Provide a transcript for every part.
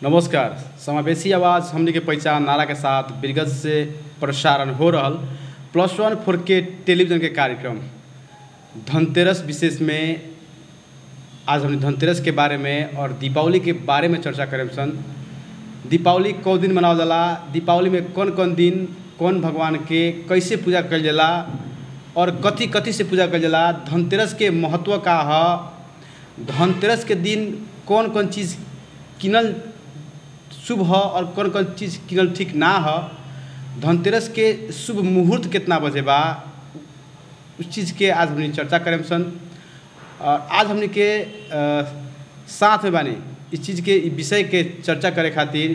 नमस्कार। समावेशी आवाज़ हमनी के पहचान नारा के साथ बिरगज से प्रसारण हो रहल +1 4K टेलीविज़न के कार्यक्रम धनतेरस विशेष में आज हमने धनतेरस के बारे में और दीपावली के बारे में चर्चा करें सन। दीपावली कौ दिन मनावल जाला, दीपावली में कौन कौन दिन कौन भगवान के कैसे पूजा कइल जाला और कथी कथी से पूजा कइल जाला, धनतेरस के महत्व का है, धनतेरस के दिन कौन कौन चीज़ किनल शुभ है और कौन कौन चीज़ किनल ठीक ना है, धनतेरस के शुभ मुहूर्त कितना बजे बा, उस चीज़ के आज हमने चर्चा करें सन। और आज हमने के साथ में बानी इस चीज़ के विषय के चर्चा करे खातिर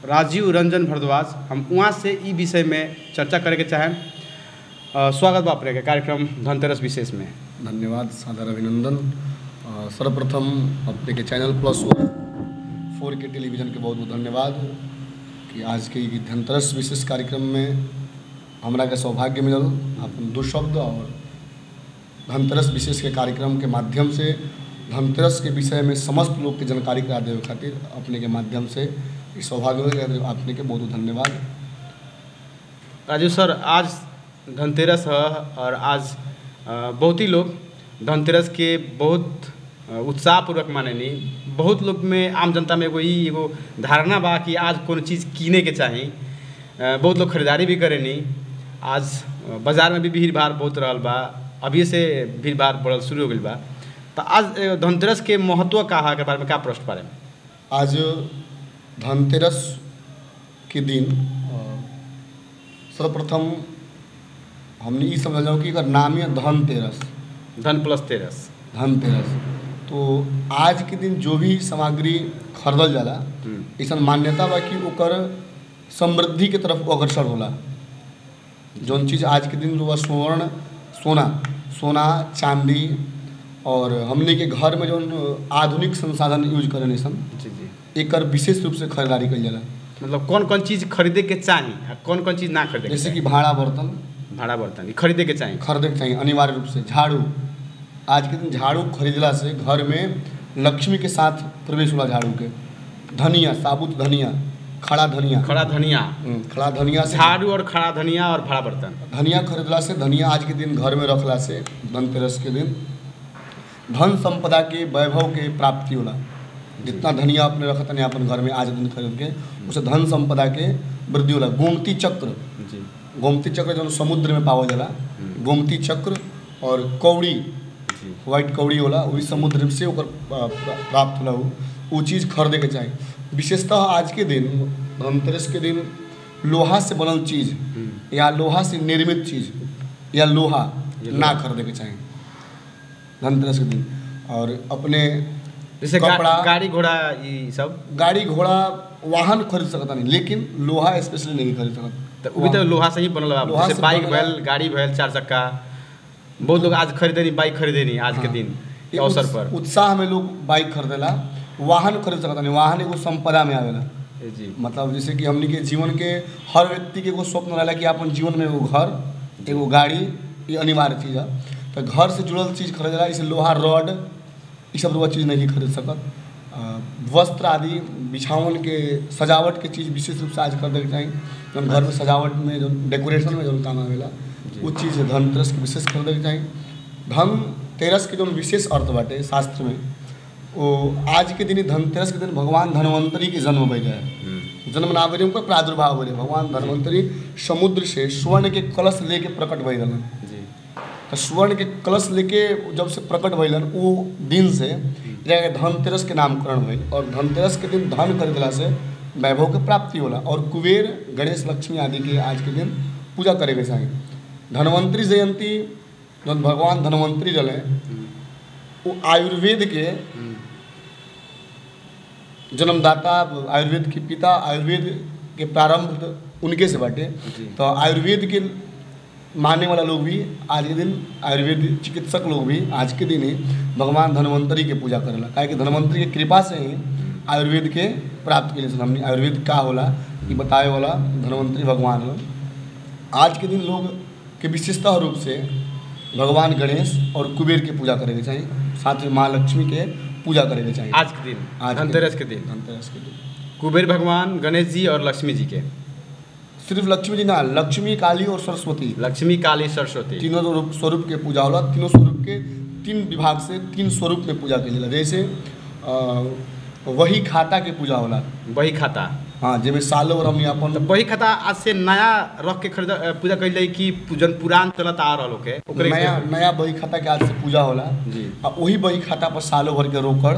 राजीव रंजन भारद्वाज, हम वहाँ से ई विषय में चर्चा करे के चाहें। स्वागत बा अपने के कार्यक्रम धनतेरस विशेष में। धन्यवाद, सादर अभिनंदन। सर्वप्रथम अपने के चैनल +4K टेलीविज़न के बहुत बहुत धन्यवाद कि आज के धनतेरस विशेष कार्यक्रम में हमरा के सौभाग्य मिलल अपन दो शब्द और धनतेरस विशेष के कार्यक्रम के माध्यम से धनतेरस के विषय में समस्त लोग के जानकारी करा देवे खातिर अपने के माध्यम से इस सौभाग्य अपने के बहुत बहुत धन्यवाद। राजू सर, आज धनतेरस है और आज बहुत ही लोग धनतेरस के बहुत उत्साहपूर्वक मानेनी। बहुत लोग में आम जनता में एगो धारणा बा कि आज कौन चीज़ किने के चाही, बहुत लोग खरीदारी भी करेनी। आज बाजार में भी भीड़ भाड़ बहुत रहल बा, अभी से भीड़ भाड़ बढ़ल शुरू हो गई बा। तो आज धनतेरस के महत्व का है के बारे में क्या प्रश्न बारे में? आज धनतेरस के दिन सर्वप्रथम हमने ये समझ जाओ कि अगर नाम है धनतेरस, धन प्लस तेरस, धनतेरस, तो आज के दिन जो भी सामग्री खरीदल जाला ऐसा मान्यता बा कि ओकर समृद्धि के तरफ अग्रसर होला। जौन चीज़ आज के दिन जो स्वर्ण सोना चांदी और हमने के घर में जौन आधुनिक संसाधन यूज करे सन, एक विशेष रूप से खरीदारी कइल जाला। मतलब कौन कौन चीज़ खरीदे के चाही, कौन कौन चीज़ ना खरीदे, जैसे कि भाड़ा बर्तन खरीदे के चाहिए अनिवार्य रूप से। झाड़ू, आज के दिन झाड़ू खरीदला से घर में लक्ष्मी के साथ प्रवेश होला। झाड़ू के धनिया, साबुत धनिया, खड़ा धनिया से झाड़ू और खड़ा धनिया और भाड़ा बर्तन। धनिया खरीदला से, धनिया आज के दिन घर में रखला से धनतेरस के दिन धन संपदा के वैभव के प्राप्ति होला। जितना धनिया अपने रखत नहीं अपन घर में आज दिन खरीद के, उसे धन संपदा के वृद्धि होला। गोमती चक्र जो समुद्र में पावल जाला, गोमती चक्र और कौड़ी, व्हाइट कौड़ी होला, वही समुद्र से ओकर प्राप्त होला। वो चीज़ खरीदे के चाहिए। विशेषतः आज के दिन धनतेरस के दिन लोहा से बनल चीज़ या लोहा से निर्मित चीज़ या लोहा ना खरीदे के चाहिए धनतेरस के दिन। और अपने जैसे कपड़ा, गाड़ी घोड़ा, ये सब गाड़ी घोड़ा वाहन खरीद सकता नहीं, लेकिन लोहा स्पेशली नहीं खरीद सकता। तो वो भी तो लोहा से ही बनल बा। जैसे बाइक भैल, गाड़ी भैल, 4 चक्का, बहुत लोग आज खरीदे नहीं, बाइक खरीदे नहीं आज के दिन के अवसर पर। उत्साह में लोग बाइक खरीदेला, वाहन खरीद सकता नहीं। वाहन एगो संपदा में आवेला जी। मतलब जैसे कि हमने के जीवन के हर व्यक्ति के एगो स्वप्न रहेला कि अपन जीवन में एगो घर, एगो गाड़ी, ये अनिवार्य चीज़ है। तो घर से जुड़ल चीज़ खरीदेला, इसे लोहा, रॉड, ये सब लोग चीज़ नहीं खरीद सकत। वस्त्र आदि, बिछावन के सजावट के चीज़ विशेष रूप से आज खरीदे के चाहिए। जो घर में सजावट में, जो डेकोरेशन में जो काम आवेला, वो चीज़ धनतेरस के विशेष खरीदे के चाहिए। धनतेरस के जो विशेष अर्थ बाटे शास्त्र में, वो आज के दिन धनतेरस के दिन भगवान धन्वंतरी के जन्म भइल है। जन्म ना भइल, उनका प्रादुर्भाव भइल। भगवान धन्वंतरी समुद्र से स्वर्ण के कलश लेके प्रकट भइल। तो स्वर्ण के कलश लेके जब से प्रकट भइल, वो दिन से धनतेरस के नामकरण भइल। और धनतेरस के दिन धन खरीदला से वैभव के प्राप्ति होला। और कुबेर, गणेश, लक्ष्मी आदि के आज के दिन पूजा करे के चाहिए। धन्वंतरी जयंती, जब भगवान धन्वंतरी रहे, वो आयुर्वेद के जन्मदाता, आयुर्वेद के पिता, आयुर्वेद के प्रारंभ उनके से बाटे। तो आयुर्वेद के मानने वाला लोग भी आज के दिन, आयुर्वेद चिकित्सक लोग भी आज के दिन ही भगवान धन्वंतरी के पूजा करेला। काहे कि धन्वंतरी के कृपा से ही आयुर्वेद के प्राप्त के लिए हमने आयुर्वेद का होला ये बताए वाला धन्वंतरी भगवान हो। आज के दिन लोग के विशेषतः रूप से भगवान गणेश और कुबेर की पूजा करे के चाहिए। साथ में माँ लक्ष्मी के पूजा करे के चाहिए आज के दिन, धनतेरस के दिन। धनतेरस के दिन कुबेर भगवान, गणेश जी और लक्ष्मी जी के। सिर्फ लक्ष्मी जी ना, लक्ष्मी, काली और सरस्वती, लक्ष्मी, काली, सरस्वती तीनों स्वरूप के पूजा होला। तीनों स्वरूप के 3 विभाग से 3 स्वरूप में पूजा के जैसे वही खाता के पूजा होला। बही खाता, हाँ, जेमे सालों और हमनी अपन तो बही खाता आज से नया रख के खरीद पूजा कइल जाई कि जन पुरान चलत आ रहल के ओकरे नया बही खाता के आज से पूजा होला जी। और वही बही खाता पर सालों भर के रोकड़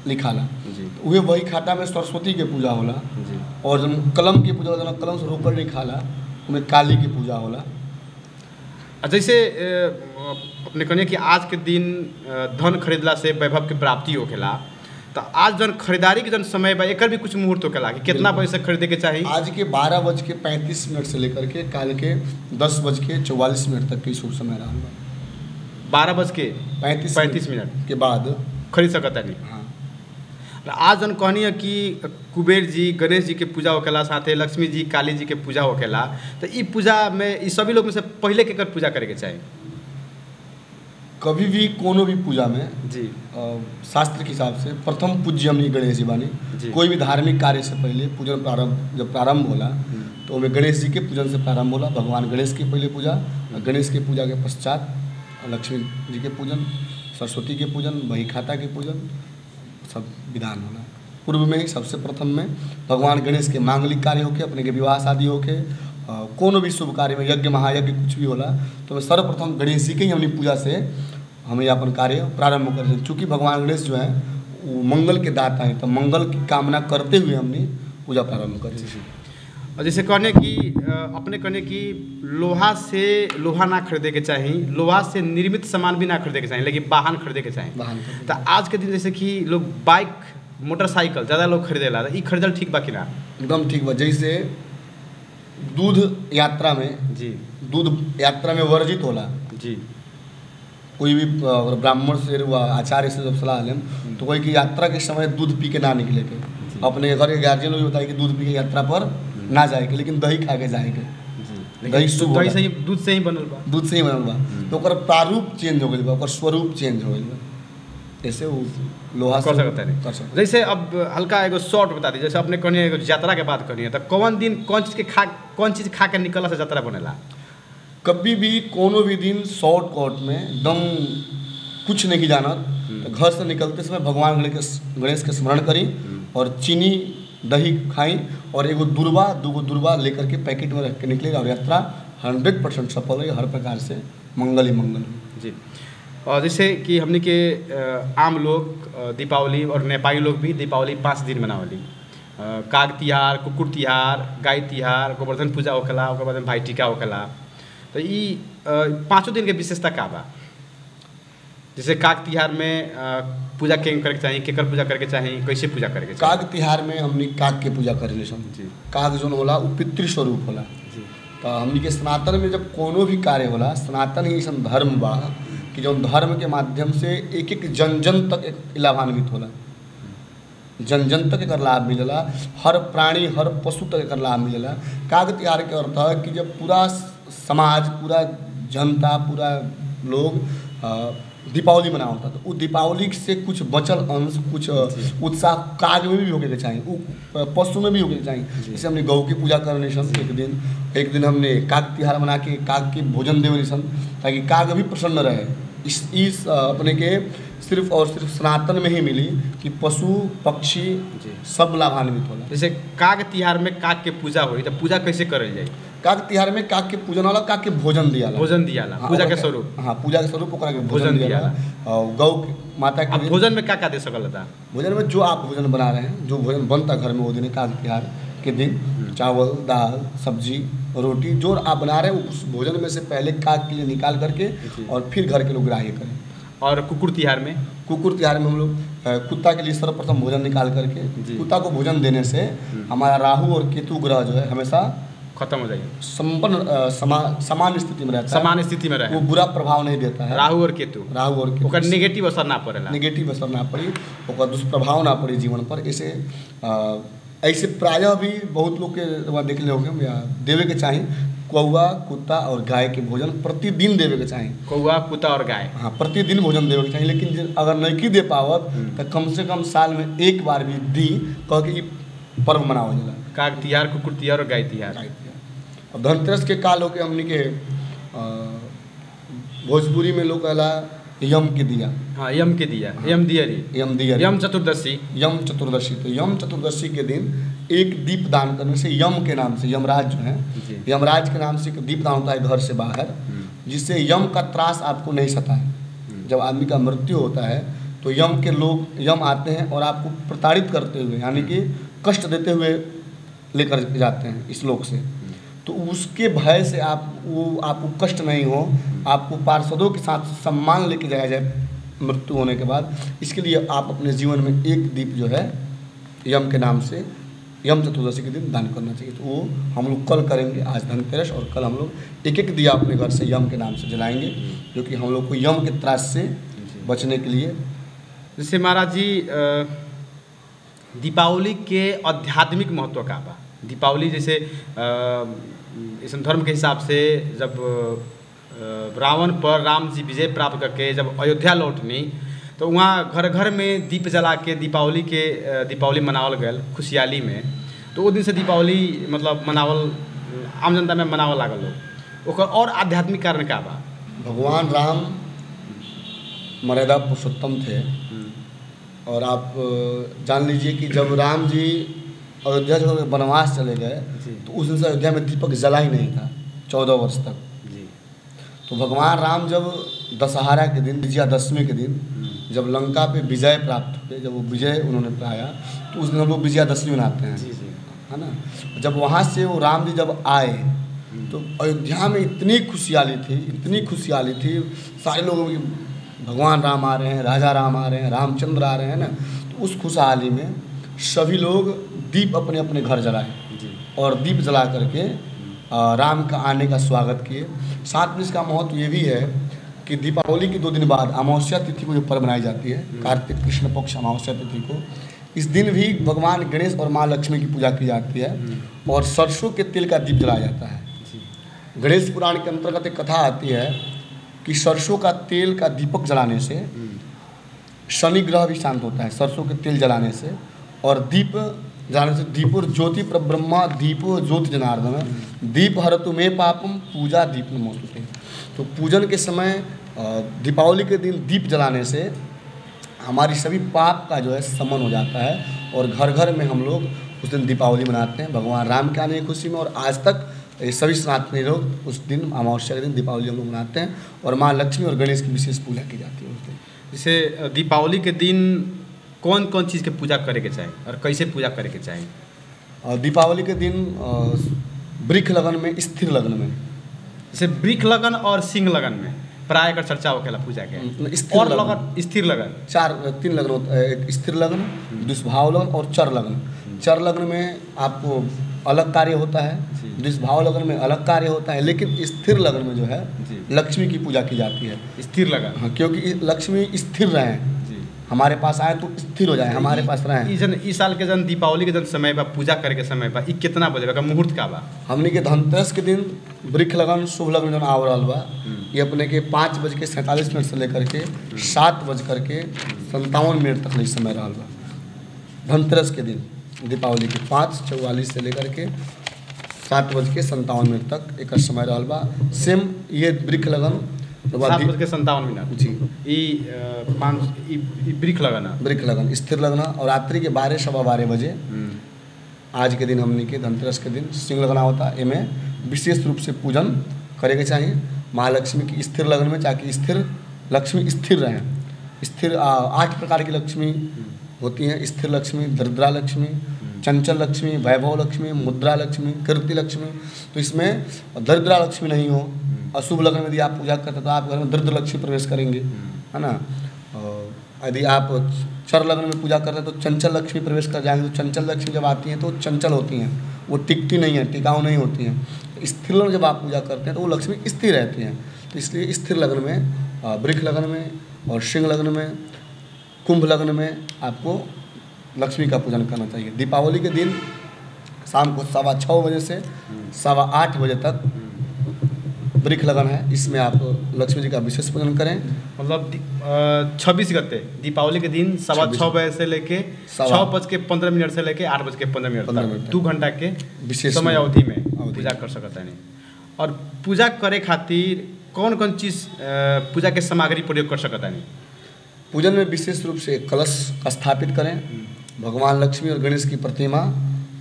लिखाला जी। उहे बही खाता में सरस्वती के पूजा होला जी। और जब कलम की पूजा होला, कलम से रोकड़ लिखाला, उनमें काली की पूजा होला। जैसे अपने कहने कि आज के दिन धन खरीदला से वैभव के प्राप्ति होखेला, तो आज जन खरीदारी के जन समय बा एकर भी कुछ मुहूर्त होखेला कि कितना बजे से खरीदे के चाहिए। आज के 12:35 से लेकर के काल के 10:44 तक के शुभ समय रहा 12:35 के बाद खरीद सकता नहीं। हाँ। आज जन कहनी है कि कुबेर जी, गणेश जी के पूजा होखेला, साथे लक्ष्मी जी, काली जी के पूजा होखेला, तो ई पूजा में ई सभी लोग में से पहले केकर पूजा करे के चाहिए। कभी भी कोनो भी पूजा में जी शास्त्र के हिसाब से प्रथम पूज्य हमनी गणेश जी बानी। कोई भी धार्मिक कार्य से पहले पूजन जब प्रारंभ होला तो उनमें गणेश जी के पूजन से प्रारंभ होला। भगवान गणेश की पहले पूजा, गणेश के पूजा के पश्चात लक्ष्मी जी के पूजन, सरस्वती के पूजन, बही खाता के पूजन, सब विधान होला। पूर्व में ही सबसे प्रथम में भगवान गणेश के मांगलिक कार्य होके, अपने के विवाह शादी होके, कोनो भी शुभ कार्य में, यज्ञ महायज्ञ कुछ भी होला तो सर्वप्रथम गणेश जी के ही हमने पूजा से हमें अपन कार्य प्रारंभ कर दें। चूँकि भगवान गणेश जो है वो मंगल के दाता हैं, तो मंगल की कामना करते हुए हमने पूजा प्रारंभ करें। और जैसे कहने की अपने कहने की लोहा से लोहा ना खरीदे के चाहिए, लोहा से निर्मित सामान भी ना खरीदे के चाहिए, लेकिन वाहन खरीदे के चाहिए। तो आज के दिन जैसे कि लोग बाइक, मोटरसाइकिल ज़्यादा लोग खरीदेला, तो ई खरीदल ठीक बा कि ना? एकदम ठीक बा। जैसे दूध यात्रा में जी, दूध यात्रा में वर्जित होला जी। कोई भी ब्राह्मण से व आचार्य से जब सलाह लें तो कोई की यात्रा के समय दूध पी के ना निकले के, अपने घर के गार्जियन भी बताए कि दूध पी के यात्रा पर ना जाए के, लेकिन दही खा के जाए के। दही शुभ, दही से ही, दूध से ही बनल बा, दूध से ही बनल बा, तो ओकर प्रारूप चेंज हो गइल बा, ओकर स्वरूप चेंज हो गइल बा। ऐसे वो लोहा कर सकता है। जैसे अब हल्का एगो शॉर्ट बता दी, जैसे अपने कहनी एगो यात्रा के बात करनी है, तो कौन दिन कौन चीज़ खा के निकला से यात्रा बनेला? कभी भी कोनो भी दिन शॉर्टकट में एकदम कुछ नहीं जानत तो घर से निकलते समय भगवान गणेश के स्मरण करी और चीनी दही खाई और एगो दुर्वा, 2 दुर्वा लेकर के पैकेट में रख के निकले और यात्रा 100% सफल रही, हर प्रकार से मंगल ही मंगल जी। और जैसे कि हमने के आम लोग दीपावली और नेपाली लोग भी दीपावली 5 दिन मनावली। काग तिहार, कुकुर तिहार, गाय तिहार, गोवर्धन पूजा होखेला, ओकर बाद भाई टीका होखेला। तो ये 5 दिन के विशेषता का बा? जैसे काग तिहार में पूजा के करके चाहिए, केकर पूजा करके चाहिए, कैसे पूजा करके चाहिए? काग तिहार में हमनी काग के पूजा करेले सन। काग जोन होला वो पितृ स्वरूप होला। तो हमनी के सनातन में जब कोनो भी कार्य होला, सनातन ही ऐसा धर्म बा कि जो धर्म के माध्यम से एक जन जन तक एक लाभान्वित होला, जन जन तक एकर लाभ मिलेला, हर प्राणी हर पशु तक एकर लाभ मिलेला। काग तिहार के अर्थ है कि जब पूरा समाज, पूरा जनता, पूरा लोग दीपावली मनावता तो वो दीपावली से कुछ बचल अंश, कुछ उत्साह काग में भी होके के चाहिए, पशु में भी होके के चाहिए। जैसे हमने गौ की पूजा करने सन, एक दिन हमने काग तिहार मना के काग के भोजन देवे सन, ताकि काग भी प्रसन्न रहे। इस अपने के सिर्फ और सिर्फ सनातन में ही मिली कि पशु पक्षी सब लाभान्वित होला। जैसे काग तिहार में काग के पूजा हुई तो पूजा कैसे करल जाए? काग तिहार में काग के पूजन होला, काग के भोजन दियाला, पूजा के स्वरूप। हाँ, पूजा के स्वरूप ओकरा के भोजन दियाला। और गौ माता के भोजन में क्या दे सकल था? भोजन में जो आप भोजन बना रहे हैं, जो भोजन बनता घर में वो दिन काग तिहार के दिन, चावल, दाल, सब्जी, रोटी जो आप बना रहे हैं उस भोजन में से पहले काग के लिए निकाल करके और फिर घर के लोग ग्राह्य करें। और कुकुर तिहार में? कुकुर तिहार में हम लोग कुत्ता के लिए सर्वप्रथम भोजन निकाल करके, कुत्ता को भोजन देने से हमारा राहु और केतु ग्रह जो है हमेशा खत्म हो जाएगा, संपन्न समान स्थिति में रहता है, समान स्थिति में रहे, वो बुरा प्रभाव नहीं देता है। राहु और केतु ओकर नेगेटिव असर ना पड़ेला, नेगेटिव असर ना पड़ी, ओकर दुष्प्रभाव ना पड़ी जीवन पर। ऐसे प्रायः भी बहुत लोग के देख ले होंगे या देवे के चाहिए कौआ कुत्ता और गाय के भोजन प्रतिदिन देवे के चाही। कौआ कुत्ता और गाय, हाँ, प्रतिदिन भोजन देवे के चाही। लेकिन अगर नहीं दे पावत तो कम से कम साल में एक बार भी दी, कह के पर्व मनावल जाला। काग तिहार, कुकुर तिहार और गाय तिहार। अब धनतेरस के काल होके हमनी के भोजपुरी में लोग कहला यम के दिया। हाँ, यम के दिया, यम दियरी, यम दियरी, यम चतुर्दशी। यम चतुर्दशी, तो यम चतुर्दशी के दिन एक दीप दान करने से, यम के नाम से, यमराज जो है, यमराज के नाम से एक दीप दान होता है घर से बाहर, जिससे यम का त्रास आपको नहीं सता है। जब आदमी का मृत्यु होता है तो यम के लोग, यम आते हैं और आपको प्रताड़ित करते हुए, यानी कि कष्ट देते हुए लेकर जाते हैं इस लोक से। तो उसके भय से आपको कष्ट नहीं हो, आपको पार्षदों के साथ सम्मान लेके जाया जाए मृत्यु होने के बाद। इसके लिए आप अपने जीवन में एक दीप जो है यम के नाम से, यम चतुर्दशी के दिन दान करना चाहिए। तो वो हम लोग कल करेंगे, आज धनतेरस, और कल हम लोग एक एक दिया अपने घर से यम के नाम से जलाएंगे, जो कि हम लोग को यम के त्रास से बचने के लिए। जैसे महाराज जी, दीपावली के आध्यात्मिक महत्व का बा। दीपावली जैसे इस धर्म के हिसाब से जब रावण पर राम जी विजय प्राप्त करके जब अयोध्या लौटनी, तो वहाँ घर घर में दीप जला के दीपावली मनावल गया खुशहाली में। तो वो दिन से दीपावली मतलब मनावल आम जनता में मनावल लागल लोग। ओकर और आध्यात्मिक कारण का बा? भगवान राम मर्यादा पुरुषोत्तम थे, और आप जान लीजिए कि जब राम जी अयोध्या जो वनवास चले गए, तो उस दिन से अयोध्या में दीपक जला ही नहीं था 14 वर्ष तक। तो भगवान राम जब दशहरा के दिन, विजयादशमी के दिन, जब लंका पे विजय प्राप्त हुए, जब वो विजय उन्होंने पाया, तो उस दिन हम लोग विजयादशमी मनाते हैं, है ना। जब वहाँ से वो राम जी जब आए, तो अयोध्या में इतनी खुशहाली थी, सारे लोगों की भगवान राम आ रहे हैं, राजा राम आ रहे हैं, रामचंद्र आ रहे हैं ना। तो उस खुशहाली में सभी लोग दीप अपने अपने घर जलाए, और दीप जला करके राम का आने का स्वागत किए। साथ में इसका महत्व ये भी है कि दीपावली के 2 दिन बाद अमावस्या तिथि को जो पर्व मनाई जाती है, कार्तिक कृष्ण पक्ष अमावस्या तिथि को, इस दिन भी भगवान गणेश और माँ लक्ष्मी की पूजा की जाती है, और सरसों के तेल का दीप जलाया जाता है। गणेश पुराण के अंतर्गत एक कथा आती है कि सरसों का तेल का दीपक जलाने से शनि ग्रह भी शांत होता है, सरसों के तेल जलाने से। और दीप जलाने से दीपो ज्योति परब्रह्मा दीपो ज्योति जनार्दन दीप हरतु में पापम पूजा दीप नमोस्तुते। तो पूजन के समय दीपावली के दिन दीप जलाने से हमारी सभी पाप का जो है शमन हो जाता है, और घर घर में हम लोग उस दिन दीपावली मनाते हैं भगवान राम के आने की खुशी में। और आज तक सभी सनातनी लोग उस दिन अमावस्या के दिन दीपावली हम लोग मनाते हैं, और माँ लक्ष्मी और गणेश की विशेष पूजा की जाती है उस दिन। जैसे दीपावली के दिन कौन कौन चीज़ के पूजा करे के चाही और कैसे पूजा करे के चाही? दीपावली के दिन वृक्ष लगन में, स्थिर लगन में, जैसे वृक्ष लगन और सिंह लगन में प्राय का चर्चा होखेला पूजा के। और लगन, स्थिर लगन, 3 लगन होता है, एक स्थिर लगन, दुष्भाव लगन और चर लगन। चर लगन में आपको अलग कार्य होता है, दुष्भाव लगन में अलग कार्य होता है, लेकिन स्थिर लगन में जो है लक्ष्मी की पूजा की जाती है। स्थिर लगन, हाँ, क्योंकि लक्ष्मी स्थिर रहें, हमारे पास आए तो स्थिर हो जाए, हमारे पास रहें। इस साल के जन दीपावली के जन समय बा, पूजा करे के समय बा, कितना बजे का मुहूर्त का बा? हमने के धनतेरस के दिन वृक्ष लगन शुभ लगन जो आ रहा बा, ये अपने के 5:47 से लेकर के 7:57 तक नहीं समय रहा बा। धनतेरस के दिन दीपावली के 5:44 से लेकर के 7:57 तक एक समय रहा बा। सेम ये वृक्ष लगन 7:57 जी, वृक्ष लगन स्थिर लगना। और रात्रि के 12 सवा 12 बजे आज के दिन हमने के धनतेरस के दिन सिंह लगना होता है। इनमें विशेष रूप से पूजन करे के चाहिए महालक्ष्मी की स्थिर लगन में, ताकि स्थिर लक्ष्मी स्थिर रहें। स्थिर 8 प्रकार की लक्ष्मी होती हैं, स्थिर लक्ष्मी, दरिद्रा लक्ष्मी, चंचल लक्ष्मी, वैभव लक्ष्मी, मुद्रा लक्ष्मी, कीर्ति लक्ष्मी। तो इसमें दरिद्रा लक्ष्मी नहीं हो, अशुभ लगन में यदि आप पूजा करते हैं तो आप घर में दरिद्र लक्ष्मी प्रवेश करेंगे, है ना। यदि आप चर लगन में पूजा करते हैं तो चंचल लक्ष्मी प्रवेश कर जाएंगे। तो चंचल लक्ष्मी जब आती हैं तो चंचल होती हैं, वो टिकती नहीं है, टिकाऊ नहीं होती हैं। स्थिर लगन जब आप पूजा करते हैं तो वो लक्ष्मी स्थिर रहती हैं। तो इसलिए स्थिर लगन में, वृक्ष लगन में और सिंह लगन में, कुंभ लगन में आपको लक्ष्मी का पूजन करना चाहिए। दीपावली के दिन शाम को 6:15 बजे से 8:15 बजे तक वृक्ष लगन है, इसमें आप लक्ष्मी जी का विशेष पूजन करें। मतलब 26 गते दीपावली के दिन 6:15 बजे से लेके 6:15 से लेके 8:15 तक 2 घंटा के विशेष समय अवधि में पूजा कर सकता है। और पूजा करे खातिर कौन कौन चीज़ पूजा के सामग्री प्रयोग कर सकता है? पूजन में विशेष रूप से कलश स्थापित करें, भगवान लक्ष्मी और गणेश की प्रतिमा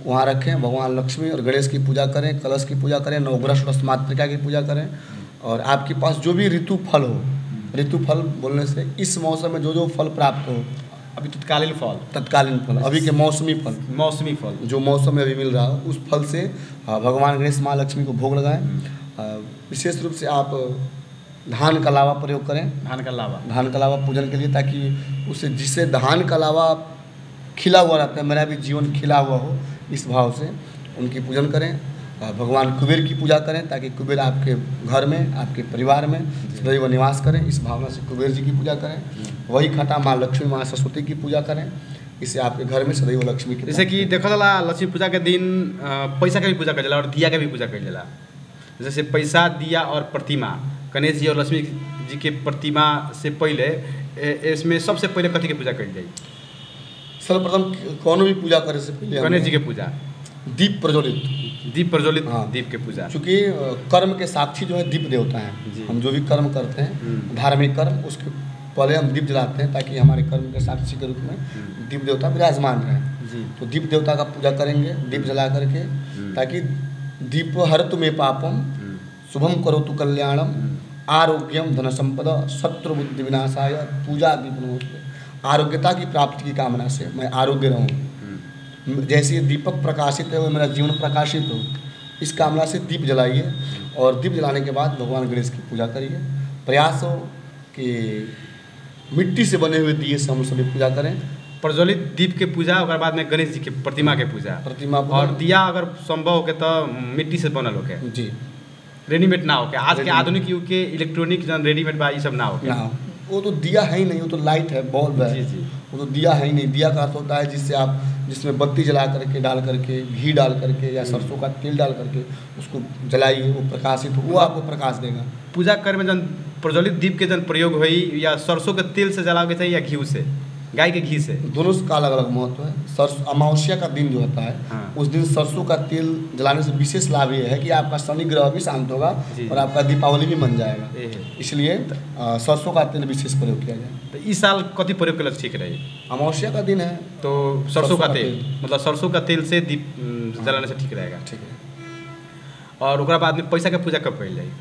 वहाँ रखें, भगवान लक्ष्मी और गणेश की पूजा करें, कलश की पूजा करें, नवग्रह षोडश मातृका की पूजा करें। और आपके पास जो भी ऋतु फल हो, ऋतु फल बोलने से इस मौसम में जो जो फल प्राप्त हो, अभी तत्कालीन फल अभी के मौसमी फल जो मौसम में अभी मिल रहा हो, उस फल से भगवान गणेश माँ लक्ष्मी को भोग लगाएं। विशेष रूप से आप धान का लावा प्रयोग करें, धान का लावा पूजन के लिए, ताकि उससे जिससे धान का लावा खिला हुआ रहता है, मेरा भी जीवन खिला हुआ हो, इस भाव से उनकी पूजन करें। भगवान कुबेर की पूजा करें, ताकि कुबेर आपके घर में, आपके परिवार में सदैव निवास करें, इस भावना से कुबेर जी की पूजा करें। वही खटा माँ लक्ष्मी माँ सरस्वती की पूजा करें, इससे आपके घर में सदैव लक्ष्मी की। जैसे कि देखा जाला लक्ष्मी पूजा के दिन पैसा का भी पूजा कर जाला और दिया का भी पूजा कर जाला। जैसे पैसा, दिया और प्रतिमा, गणेश जी और लक्ष्मी जी के प्रतिमा से पहले इसमें सबसे पहले कथी के पूजा करी जाए? सर्वप्रथम कौन भी पूजा करे से पहले गणेश जी के पूजा, दीप प्रज्वलित हाँ। दीप के पूजा, क्योंकि कर्म के साक्षी जो है दीप देवता हैं। हम जो भी कर्म करते हैं, धार्मिक कर्म, उसके पहले हम दीप जलाते हैं, ताकि हमारे कर्म के साक्षी के रूप में दीप देवता विराजमान रहे। तो दीप देवता का पूजा करेंगे, दीप जला करके, ताकि दीप हरतु मे पापम शुभम करोतु कल्याणम आरोग्यम धन संपदा शत्रु बुद्धि विनाशाय पूजा दीप। आरोग्यता की प्राप्ति की कामना से मैं आरोग्य रहूं, जैसे दीपक प्रकाशित है वो मेरा जीवन प्रकाशित हो, इस कामना से दीप जलाइए। और दीप जलाने के बाद भगवान गणेश की पूजा करिए। प्रयास हो कि मिट्टी से बने हुए दिए से हम सभी पूजा करें। प्रज्वलित दीप के पूजा, और बाद में गणेश जी के प्रतिमा के पूजा और दिया अगर संभव हो तो मिट्टी से बनल होके जी, रेडीमेड ना होके। आज के आधुनिक युग के इलेक्ट्रॉनिक जन रेडीमेड बा, ये सब ना होके। वो तो दिया है ही नहीं, वो तो लाइट है, बल्ब है। वो तो दिया है ही नहीं। दिया का अर्थ होता है जिससे आप, जिसमें बत्ती जला करके, डाल करके, घी डाल करके या सरसों का तेल डाल करके उसको जलाइए, वो प्रकाशित हो, वो आपको प्रकाश देगा। पूजा कर में जन प्रज्वलित दीप के जन प्रयोग हुई, या सरसों के तेल से जलाओगे चाहिए या घी से, गाय के घी से, दोनों का अलग अलग महत्व है। अमावस्या का दिन जो होता है, उस दिन सरसों का तेल जलाने से विशेष लाभ ये है कि आपका शनि ग्रह भी शांत होगा और आपका दीपावली भी मन जाएगा। इसलिए सरसों का तेल विशेष प्रयोग किया जाए। तो इस साल कथी प्रयोग के ठीक रहे? अमावस्या का दिन है तो सरसों का तेल, मतलब सरसों का तेल से दीप जलाने से ठीक रहेगा। ठीक है। और उसके बाद में पैसा का पूजा कब करी जाए?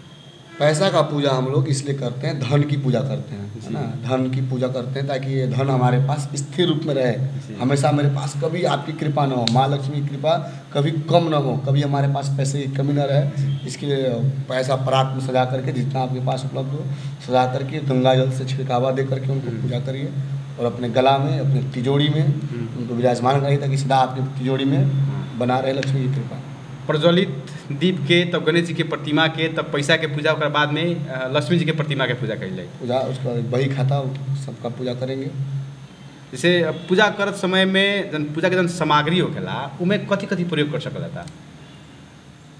पैसा का पूजा हम लोग इसलिए करते हैं, धन की पूजा करते हैं, है ना। धन की पूजा करते हैं ताकि ये धन हमारे पास स्थिर रूप में रहे, हमेशा मेरे पास कभी आपकी कृपा न हो, माँ लक्ष्मी की कृपा कभी कम न हो, कभी हमारे पास पैसे की कमी न रहे। इसके लिए पैसा परात में सजा करके, जितना आपके पास उपलब्ध हो सजा करके, गंगा जल से छिड़कावा दे करके उनको पूजा करिए और अपने गला में, अपने तिजोरी में उनको विराजमान करिए, ताकि सदा आपकी तिजोरी में बना रहे लक्ष्मी की कृपा। प्रज्वलित दीप के, तब गणेश जी के प्रतिमा के, तब पैसा के पूजा, और बाद में लक्ष्मी जी के प्रतिमा के पूजा करी जाए। पूजा उसके बाद बही खाता सबका पूजा करेंगे। जैसे पूजा करत समय में जन पूजा के जन सामग्री होखेला, उमें कथी कथी प्रयोग कर सकल जाता?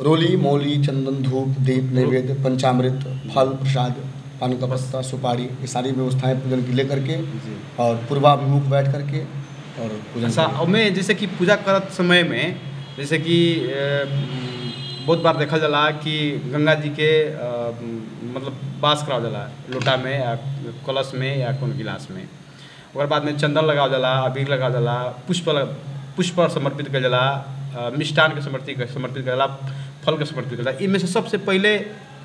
रोली, मौली, चंदन, धूप, दीप, नैवेद्य, पंचामृत, फल, प्रसाद, पान का पत्ता, सुपारी, ये सारी व्यवस्थाएं पूजन की ले करके और पूर्वाभिमुख बैठ करके और पूजन। अच्छा, उमें जैसे कि पूजा करत समय में, जैसे कि बहुत बार देखा जाला कि गंगा जी के मतलब वास करावल जाला लोटा में या कलश में या कौन गिलास में। और बाद में चंदन लगावल जाला, अबीर लगावल जाला, पुष्प समर्पित कर जाला, मिष्ठान के समर्पित कर जाला, फल के समर्पित कर जाला। इनमें से सबसे पहले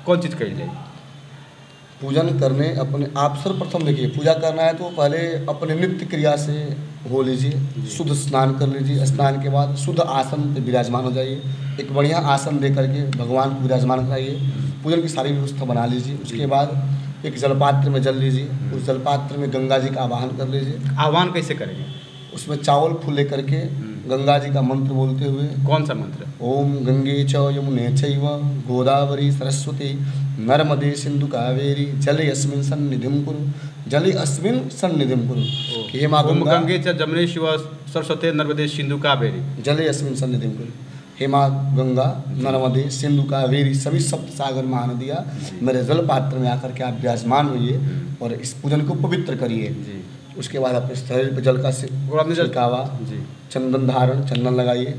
कौन चीज़ करी जाए? पूजन करने अपने आप सर्वप्रथम देखिए, पूजा करना है तो पहले अपने नित्य क्रिया से हो लीजिए, शुद्ध स्नान कर लीजिए। स्नान के बाद शुद्ध आसन पे विराजमान हो जाइए, एक बढ़िया आसन दे करके भगवान को विराजमान कराइए। पूजन की सारी व्यवस्था बना लीजिए। उसके बाद एक जलपात्र में जल लीजिए, उस जलपात्र में गंगा जी का आवाहन कर लीजिए। आह्वान कैसे करेंगे? उसमें चावल फूल ले करके गंगा जी का मंत्र बोलते हुए। कौन सा मंत्र? ओम गंगे च यमुने चैव गोदावरी सरस्वती नर्मदे सिंधु कावेरी जले अस्मिन् सन्निधिं कुरु, जले अस्मिन् सन्निधिं कुरु। हे माँ गंगे च जमुने शिव सरस्वती नर्मदे सिंधु कावेरी जले अस्मिन् सन्निधिं कुरु। हेमा, गंगा, नर्मदे, सिंधु, कावेरी सभी सप्त सागर महानदियाँ मेरे जल पात्र में आकर के आप विराजमान होइए और इस पूजन को पवित्र करिए। उसके बाद अपने शरीर पर जल का छिड़कावा, चंदन धारण, चंदन लगाइए,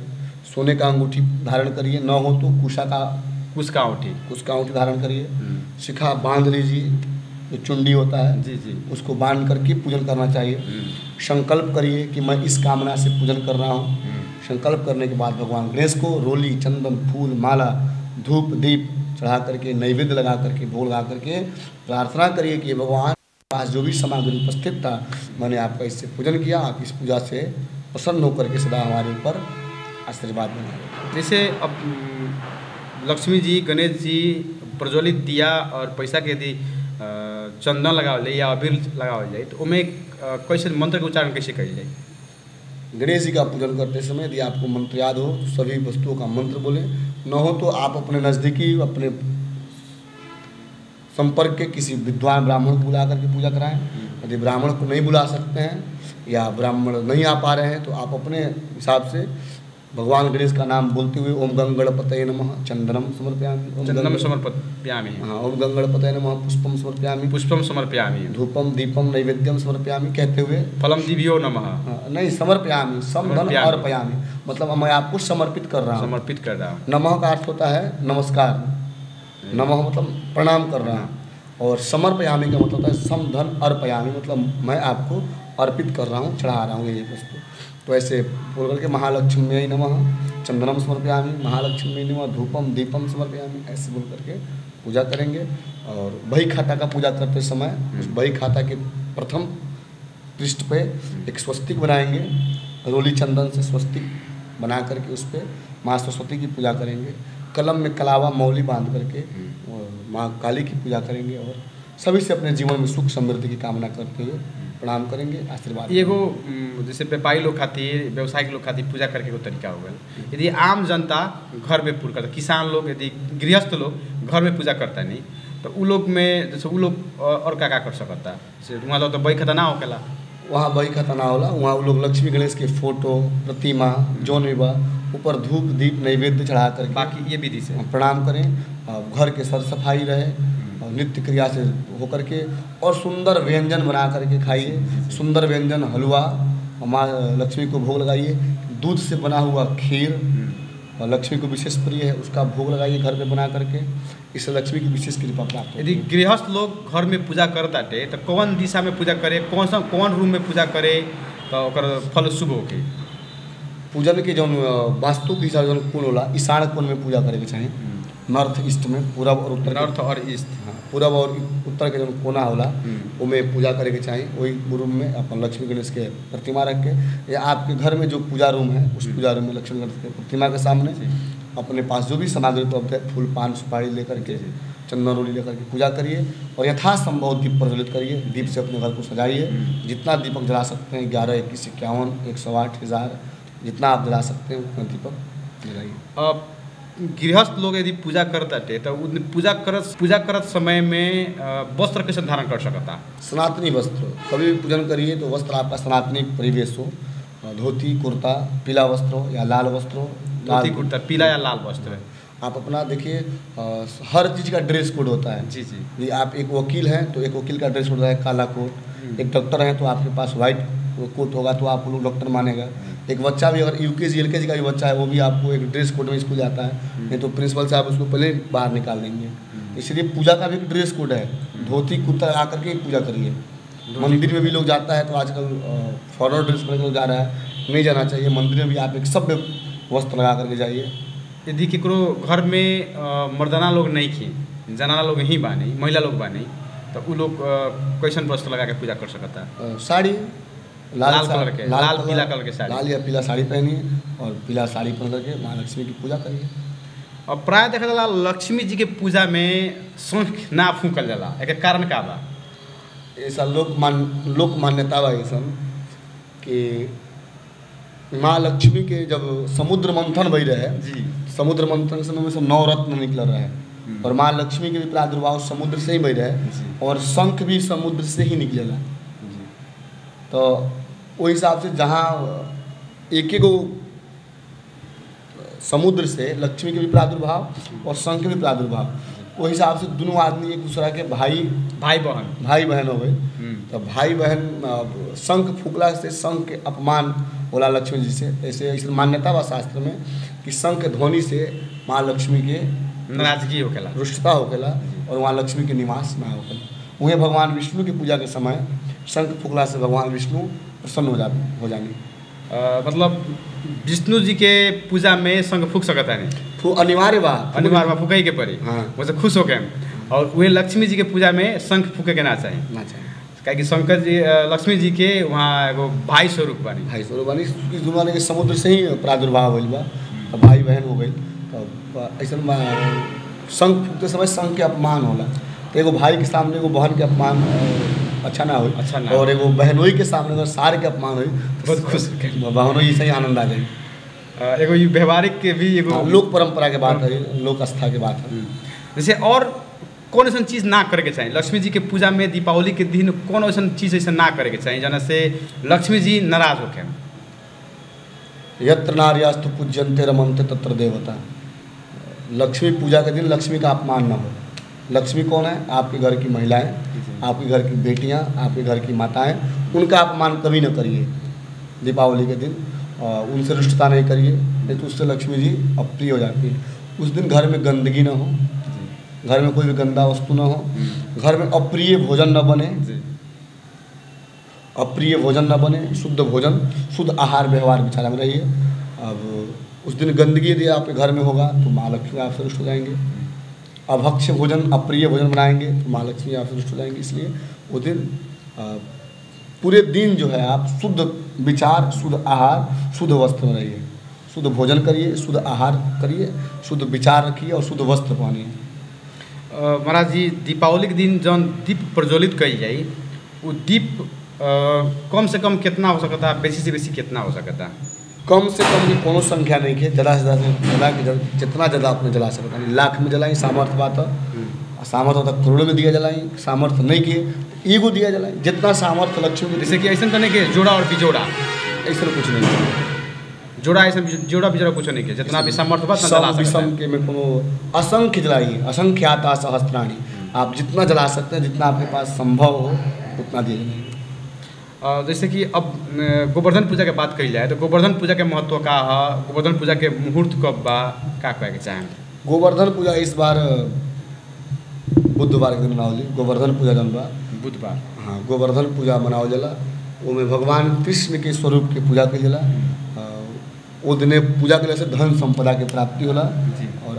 सोने का अंगूठी धारण करिए, न हो तो कुश का अंगूठी धारण करिए, शिखा बांध लीजिए, जो चुंडी होता है उसको बांध करके पूजन करना चाहिए। संकल्प करिए कि मैं इस कामना से पूजन कर रहा हूँ। संकल्प करने के बाद भगवान गणेश को रोली, चंदन, फूल, माला, धूप, दीप चढ़ा करके, नैवेद्य लगा करके, भोग लगा करके प्रार्थना करिए कि भगवान पास जो भी सामग्री उपस्थित था मैंने आपका इससे पूजन किया, आप इस पूजा से प्रसन्न होकर के सदा हमारे ऊपर आशीर्वाद बनाए। जैसे अब लक्ष्मी जी, गणेश जी प्रज्वलित दिया और पैसा के यदि चंदन लगावल जाए या अबीर लगावल जाए तो उनमें कैसे मंत्र के उच्चारण कैसे करी जाए? गणेश जी का पूजन करते समय यदि आपको मंत्र याद हो तो सभी वस्तुओं का मंत्र बोले, न हो तो आप अपने नज़दीकी अपने संपर्क के किसी विद्वान ब्राह्मण को बुला करके पूजा कराएं। यदि ब्राह्मण को नहीं बुला सकते हैं या ब्राह्मण नहीं आ पा रहे हैं तो आप अपने हिसाब से भगवान गणेश का नाम बोलते हुए ओम गंगणपतये नमः चंदनम समर्पयामि, हाँ, ओम गंगणपतये नमः पुष्पम समर्पयामि, धूपम दीपम नैवेद्यम समर्पयामि कहते हुए फलम दिव्यो नमः, नहीं समर्पयामि, समधन अर्पयामि, मतलब मैं आपको समर्पित कर रहा हूँ। नमः का अर्थ होता है नमस्कार, नमः मतलब प्रणाम कर रहा हूँ, और समर्पयामि का मतलब होता है समधन अर्पयामि, मतलब मैं आपको अर्पित कर रहा हूँ, चढ़ा रहा हूँ ये वस्तु। तो ऐसे बोल करके महालक्ष्मी नमः चंदनम समर्पयामि, महालक्ष्मी नमः धूपम दीपम समर्पयामि, ऐसे बोल करके पूजा करेंगे। और बही खाता का पूजा करते समय उस बही खाता के प्रथम पृष्ठ पे एक स्वस्तिक बनाएंगे, रोली चंदन से स्वस्तिक बना करके उस पर माँ सरस्वती की पूजा करेंगे। कलम में कलावा मौली बांध करके और माँ काली की पूजा करेंगे और सभी से अपने जीवन में सुख समृद्धि की कामना करते हुए प्रणाम करेंगे, आशीर्वाद। एगो जैसे व्यापारी लोग खातिर, व्यवसायिक लोग खातिर पूजा करके एगो तरीका हो गया। यदि आम जनता घर में पूजा करता, किसान लोग, यदि गृहस्थ लोग घर में पूजा करता नहीं तो उ लोग में जैसे उ लोग और क्या कर सकता? जैसे वहाँ लोग तो बही खाता ना होकेला, वहाँ बही खाता ना होला, वहाँ वो लोग लक्ष्मी गणेश के फोटो, प्रतिमा, जौन भी बा ऊपर धूप दीप नैवेद्य चढ़ा करके बाकी ये विधि से प्रणाम करें। घर के सर सफाई रहे, नित्य क्रिया से होकर के, और सुंदर व्यंजन बना करके खाइए। सुंदर व्यंजन, हलवा, माँ लक्ष्मी को भोग लगाइए। दूध से बना हुआ खीर और लक्ष्मी को विशेष प्रिय है, उसका भोग लगाइए घर पे बना करके, इससे लक्ष्मी की विशेष कृपा प्राप्त होती है। यदि गृहस्थ लोग घर में पूजा करताटे तो कौन दिशा में पूजा करे, कौन रूम में पूजा करे तो ओकर फल शुभ होके? पूजन के जौन वास्तु के हिसाब से जौन कोण होला, ईशान कोण में पूजा करे के चाही। नॉर्थ ईस्ट में, पूरब और उत्तर, नॉर्थ और ईस्ट, हाँ, पूरब और उत्तर के जो कोना होला उनमें पूजा करे के चाहिए। वही रूम में अपन लक्ष्मी गणेश के प्रतिमा रख के, या आपके घर में जो पूजा रूम है उस पूजा रूम में लक्ष्मी गणेश के प्रतिमा के सामने अपने पास जो भी सामग्री उपलब्ध है, फूल पान सुपारी लेकर के, चंदन रोली लेकर के पूजा करिए और यथासंभव दीप प्रज्वलित करिए। दीप से अपने घर को सजाइए, जितना दीपक जला सकते हैं, 11, 21, 51, 108, 1000, जितना आप जला सकते हैं उतना दीपक जलाइए। अब गृहस्थ लोग यदि पूजा करताटे तो पूजा करत समय में वस्त्र कैसे धारण कर सकता? सनातनी वस्त्र, कभी भी पूजन करिए तो वस्त्र आपका सनातनी परिवेश हो, धोती कुर्ता, पीला वस्त्र हो या लाल वस्त्र हो। धोती कुर्ता, पीला या लाल वस्त्र, आप अपना देखिए, हर चीज़ का ड्रेस कोड होता है। जी। यदि आप एक वकील हैं तो एक वकील का ड्रेस कोड होता है काला कोट, एक डॉक्टर हैं तो आपके पास वाइट कोट होगा तो आप लोग डॉक्टर मानेगा। एक बच्चा भी अगर UKG LKG का भी बच्चा है वो भी आपको एक ड्रेस कोड में स्कूल जाता है, नहीं तो प्रिंसिपल साहब उसको पहले बाहर निकाल देंगे। इसलिए पूजा का भी एक ड्रेस कोड है, धोती कुर्ता लगा करके पूजा करिए। मंदिर में भी लोग जाता है तो आजकल फॉरवर्ड ड्रेस पहन के जा रहा है, नहीं जाना चाहिए। मंदिर में भी आप एक सभ्य वस्त्र लगा करके जाइए। यदि केकरो घर में मर्दाना लोग नहीं खी, जनाना लोग ही बानी, महिला लोग बानी, तो उ लोग कैसन वस्त्र लगा के पूजा कर सकता? साड़ी, लाल पीला कलर के साड़ी, लाल या पीला साड़ी पहनिए और पीला साड़ी पहन करके माँ लक्ष्मी की पूजा करिए। और प्राय देखा जाला लक्ष्मी जी के पूजा में शंख ना फूकल जाला, एक कारण का बा? ऐसा लोक मान्यता बा ऐसा कि माँ लक्ष्मी के जब समुद्र मंथन भई रहे जी, समुद्र मंथन के समय में से 9 रत्न निकल रहा है और माँ लक्ष्मी के भी प्रादुर्भाव समुद्र से ही भई रहे और शंख भी समुद्र से ही निकलेला। तो वो हिसाब से जहाँ एक गो समुद्र से लक्ष्मी के भी प्रादुर्भाव और शंख के भी प्रादुर्भाव, वो हिसाब से दोनों आदमी एक दूसरा के भाई बहन हो गए। तो भाई बहन शंख फूकला से शंख के अपमान होला लक्ष्मी जी से। ऐसे मान्यता बा शास्त्र में कि शंख ध्वनि से माँ लक्ष्मी के नाराजगी होकेला, रुष्टता होकेला और वहाँ लक्ष्मी के निवास ना होकेला। वहीं भगवान विष्णु की पूजा के समय शंख फूकला से भगवान विष्णु प्रसन्न हो जानी। मतलब विष्णु जी के पूजा में शंख फूक सकता नहीं, अनिवार्य बा फूकई के पड़ी। हाँ, वैसे खुश हो गए। और वही लक्ष्मी जी के पूजा में शंख फूके के ना चाहिए क्या कि शंकर जी लक्ष्मी जी के वहाँ एगो भाई स्वरूप बनी इस दुनिया के समुद्र से ही प्रादुर्भाव होल बा, तो भाई बहन हो गई। तो ऐसा शंख फूकते समय शंख के अपमान होला, तो एगो भाई के सामने एगो बहन के अपमान अच्छा ना हो, और एगो बहनोई के सामने अगर सार के अपमान हो बहुत खुश बहनोई से ही आनंद आ जाए। एगो व्यवहारिक के भी एगो लोक परंपरा के बात है, लोक आस्था के बात है। जैसे और कौन ऐसा चीज़ ना करे के चाहिए लक्ष्मी जी के पूजा में दीपावली के दिन, कौन ऐसा चीज़ ऐसा ना करे के चाहिए जना से लक्ष्मी जी नाराज होके? यत्र नार्यास्तु पूज्यन्ते रमन्ते तत्र देवता। लक्ष्मी पूजा के दिन लक्ष्मी का अपमान न हो। लक्ष्मी कौन है? आपके घर की महिलाएं, आपके घर की बेटियां, आपके घर की माताएं, उनका अपमान कभी न करिए दीपावली के दिन। उनसे रुष्टता नहीं करिए, नहीं तो उससे लक्ष्मी जी अप्रिय हो जाती है। उस दिन घर में गंदगी न हो, घर में कोई भी गंदा वस्तु न हो, घर में अप्रिय भोजन न बने, अप्रिय भोजन न बने, शुद्ध भोजन, शुद्ध आहार व्यवहार विचार में रहिए। अब उस दिन गंदगी यदि आपके घर में होगा तो माँ लक्ष्मी आपसे रुष्ट हो जाएंगे। अभक्ष्य भोजन, अप्रिय भोजन बनाएंगे तो माँ लक्ष्मी आपसे रुष्ट हो जाएंगे। इसलिए वो दिन पूरे दिन जो है आप शुद्ध विचार, शुद्ध आहार, शुद्ध वस्त्र में रहिए। शुद्ध भोजन करिए, शुद्ध आहार करिए, शुद्ध विचार रखिए और शुद्ध वस्त्र पहनिए। महाराज जी दीपावली के दिन जौन दीप प्रज्वलित कई जाए वो दीप कम से कम कितना हो सकता है, बेसी से बेसी कितना हो सकता है? कम से कम की कोनो संख्या नहीं है, ज़्यादा से ज़्यादा जितना ज़्यादा अपने जला सकता है। लाख में जलाई सामर्थ्य बात है, सामर्थ्य होता करोड़ों में दिया जलाई, सामर्थ्य नहीं किए ईगो दिया जलाई, जितना सामर्थ्य लक्ष्मी। जैसे कि ऐसा तो नहीं कि जोड़ा और बिजोड़ा ऐसा कुछ नहीं, जोड़ा ऐसा जोड़ा बिजोड़ा कुछ नहीं के, जितना भी सामर्थ्य बात जला सकते हैं। के में कोनो असंख्य जलाइए, असंख्याता सहस्त्राणी, आप जितना जला सकते हैं, जितना आपके पास संभव हो उतना दीजिए। जैसे कि अब गोवर्धन पूजा के बात कही जाए तो गोवर्धन पूजा के महत्व का है, गोवर्धन पूजा के मुहूर्त कब बा, का कहे के चाहें? गोवर्धन पूजा इस बार बुधवार के दिन मनावल जाए। गोवर्धन पूजा जन बा बुधवार, हाँ, गोवर्धन पूजा मनावल जाला। ओमें भगवान कृष्ण के स्वरूप के पूजा कइल जाला। वो दिन पूजा के से धन संपदा के प्राप्ति होला। और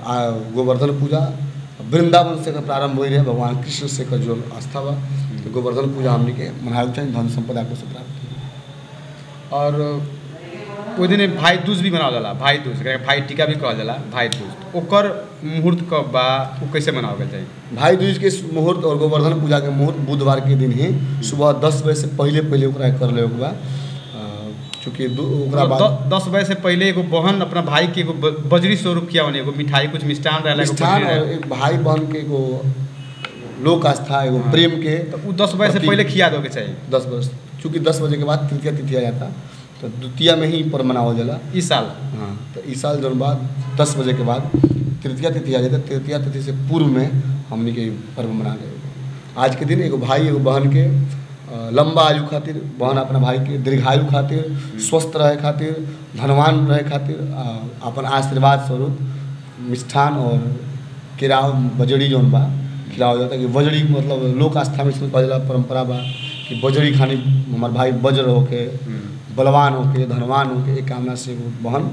गोवर्धन पूजा वृंदावन से प्रारंभ हो रहे, भगवान कृष्ण से का जो आस्था बा, तो गोवर्धन पूजा हमने के मनावे चाहिए, धन संपदा को से प्राप्ति। और वो दिन भाई दूज भी मनावल जाला, भाई दूज भाई टीका भी कहल जाला, भाई दूज ओकर मुहूर्त कब बा, वो कैसे मनावल जाए? भाई दूज के मुहूर्त और गोवर्धन पूजा के मुहूर्त बुधवार के दिन ही सुबह 10 बजे से पहले ओकरा कर ले बा। चूँकि 10 बजे से पहले एगो बहन अपना भाई के एगो बजरी स्वरूप किया होने, एगो मिठाई कुछ मिष्ठान रहला, एक भाई बहन के एगो लोक आस्था, एगो प्रेम के, तो वो 10 बजे से पहले खिया दोगे चाहिए। 10 बजे, चूँकि 10 बजे के बाद तृतीया तिथि आ जाता, तो द्वितीया में ही पर्व मनावल जाला इस साल। हाँ, तो इस साल जो बाद 10 बजे के बाद तृतीया तिथि आ जाता, तृतीया तिथि से पूर्व में हमने के पर्व मना ले। आज के दिन एगो भाई एगो बहन के लंबा आयु खातिर, बहन अपना भाई के दीर्घायु खातिर, स्वस्थ रहे खातिर, धनवान रहे खातिर अपन आशीर्वाद स्वरूप मिष्ठान और केराव बजड़ी जौन बा खिलावल जाता। कि बजड़ी मतलब लोक आस्था में इसमें कहला परंपरा बा कि बजड़ी खानी हमार भाई वज्र होके, बलवान होके, धनवान होके, एक कामना से वो बहन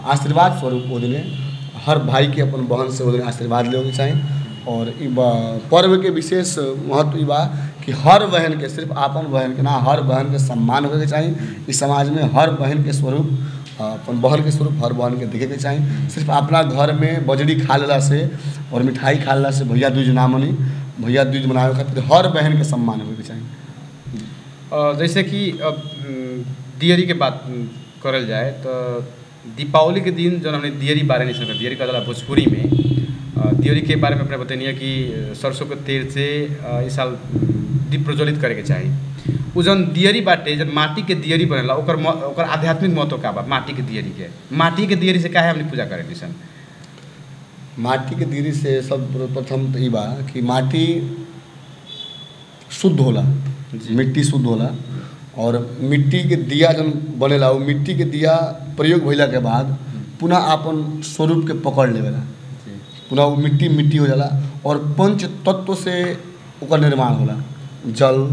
आशीर्वाद स्वरूप वो दिन हर भाई के अपन बहन से वो दिन आशीर्वाद लेके चाहिए। और पर्व के विशेष महत्व ई बा कि हर बहन के, सिर्फ आपन बहन के ना, हर बहन के सम्मान होके चाहिए। इस समाज में हर बहन के स्वरूप, अपन बहन के स्वरूप हर बहन के देखे के चाहिए। सिर्फ अपना घर में बजड़ी खा लेला से और मिठाई खा लेला से भैया दूज ना मनी। भैया दूज मनावे खातिर हर बहन के सम्मान होके चाहिए। जैसे कि अब दियरी के बात करल जाए तो दीपावली के दिन जो हमने दियरी बारे नहीं सुना, दियरी का जाला भोजपुरी में दिवाली के बारे में अपने बताइए कि सरसों के तेल से इस साल दीप प्रज्वलित करे के चाहिए। उ जौन दियरी बाटे जब माटी के दियरी बनेला ओकर आध्यात्मिक महत्व का बा माटी के दियरी से काहे हमनी पूजा करेली सन? माटी के दियरी से सर्वप्रथम तो ई बा कि माटी शुद्ध होला, मिट्टी शुद्ध होला और मिट्टी के दिया जब बनेला वो मिट्टी के दिया प्रयोग भइला के बाद पुनः अपन स्वरूप के पकड़ लेवेला, पुनः वो मिट्टी हो जाला और पंच तत्व से ओकर निर्माण होला। जल,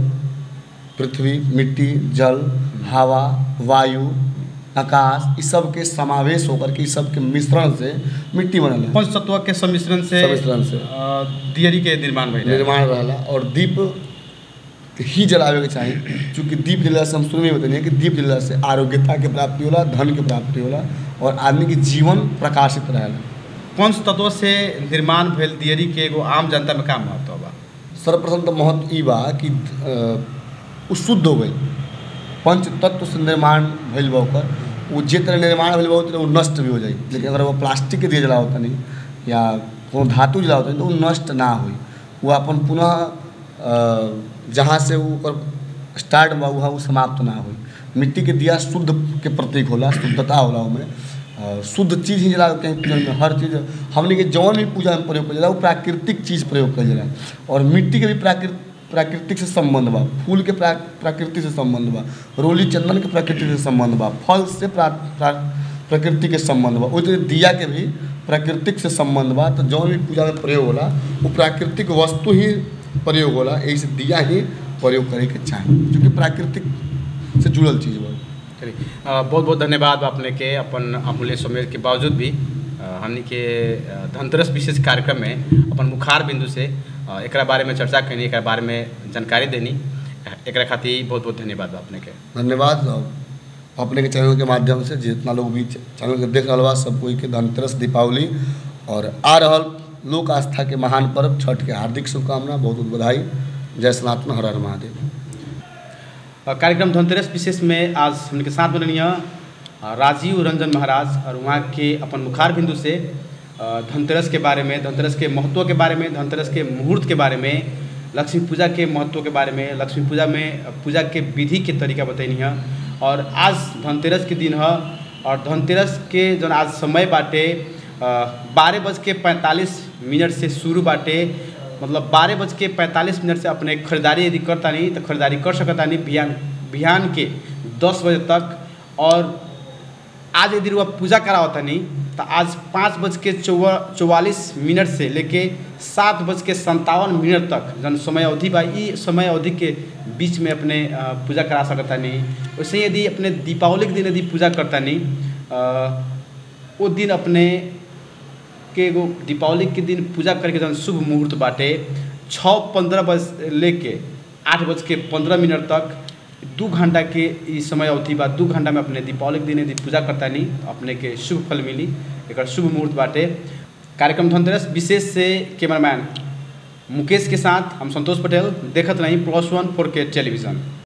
पृथ्वी, मिट्टी, जल, हवा, वायु, आकाश, इस सब के समावेश होकर के इस सब के मिश्रण से मिट्टी बनल है। पंच तत्व के सम्मिश्रण से दियरी के निर्माण रहला और दीप ही जलावे के चाहिए, क्योंकि दीप जला से हम शुरू में बताइए कि दीप जला से आरोग्यता के प्राप्ति होला, धन के प्राप्ति होला और आदमी के जीवन प्रकाशित रहेला। पंच तत्व से निर्माण भेल दियरी के एगो आम जनता में का महत्व बा? सर्वप्रथम तो महत्व ई बा कि उ शुद्ध हो गई, पंच तत्व से निर्माण भइल बा ओकर, वो जे तरह निर्माण भइल बा वो नष्ट भी हो जाए। लेकिन अगर वो प्लास्टिक के दिया जला होता नहीं या कोनो धातु जला होता नहीं तो वो नष्ट ना हुई, वो अपन पुनः जहाँ से वो स्टार्ट बा वो समाप्त ना हुई। मिट्टी के दिया शुद्ध के प्रतीक होला, शुद्धता होला उमें, शुद्ध चीज़ ही जला के पूजा में हर चीज़ हमने के जौन भी पूजा में प्रयोग कर वो प्राकृतिक चीज़ प्रयोग कर जाला और मिट्टी के भी प्राकृतिक से संबंध बा, फूल के प्राकृतिक से संबंध बा, रोली चंदन के प्राकृतिक से संबंध बा, फल से प्रकृति के संबंध बा, उस दिया के भी प्राकृतिक से संबंध बा। तो जौन भी पूजा में प्रयोग होला वो प्राकृतिक वस्तु ही प्रयोग होला, यही से दिया ही प्रयोग करे के चाहिए क्योंकि प्राकृतिक से जुड़ल चीज़ बा। बहुत बहुत धन्यवाद अपने के अपन अमूल्य समय के बावजूद भी हमनी के धनतेरस विशेष कार्यक्रम में अपन मुखार बिंदु से एकरा बारे में चर्चा करनी, एकरा बारे में जानकारी देनी, एकरा खातिर बहुत बहुत धन्यवाद अपने के। धन्यवाद अपने के चैनल के माध्यम से जितना लोग भी चैनल के देख रहा बा सब कोई के धनतेरस, दीपावली और आ रहा लोक आस्था के महान पर्व छठ के हार्दिक शुभकामना, बहुत बहुत बधाई। जय सनातन, हर हर महादेव। कार्यक्रम धनतेरस विशेष में आज हमके साथ बननी राजीव रंजन महाराज और वहाँ के अपन मुखार बिंदु से धनतेरस के बारे में, धनतेरस के महत्व के बारे में, धनतेरस के मुहूर्त के बारे में, लक्ष्मी पूजा के महत्व के बारे में, लक्ष्मी पूजा में पूजा के विधि के तरीका बतैनी है। और आज धनतेरस के दिन है और धनतेरस के जो आज समय बाटे 12:45 से शुरू बाटे, मतलब 12:45 से अपने खरीदारी यदि करता नहीं तो खरीदारी कर सकता नहीं बिहान के 10 बजे तक। और आज यदि वह पूजा करा होता नहीं तो आज 5:44 से लेके 7:57 तक जन समय अवधि बा, ये समय अवधि के बीच में अपने पूजा करा सकता नहीं। वैसे यदि अपने दीपावली के दिन यदि पूजा करता नहीं वो दिन अपने के एगो दीपावली के दिन पूजा करके जन शुभ मुहूर्त बाटे 6:15 लेके 8:15 तक 2 घंटा के इस समय अवधि बा। 2 घंटा में अपने दीपावली के दिन यदि पूजा करता नहीं अपने के शुभ फल मिली, एक शुभ मुहूर्त बाटे। कार्यक्रम धनतेरस विशेष से कैमरामैन मुकेश के साथ हम संतोष पटेल देखत रही +1 4K टेलीविज़न।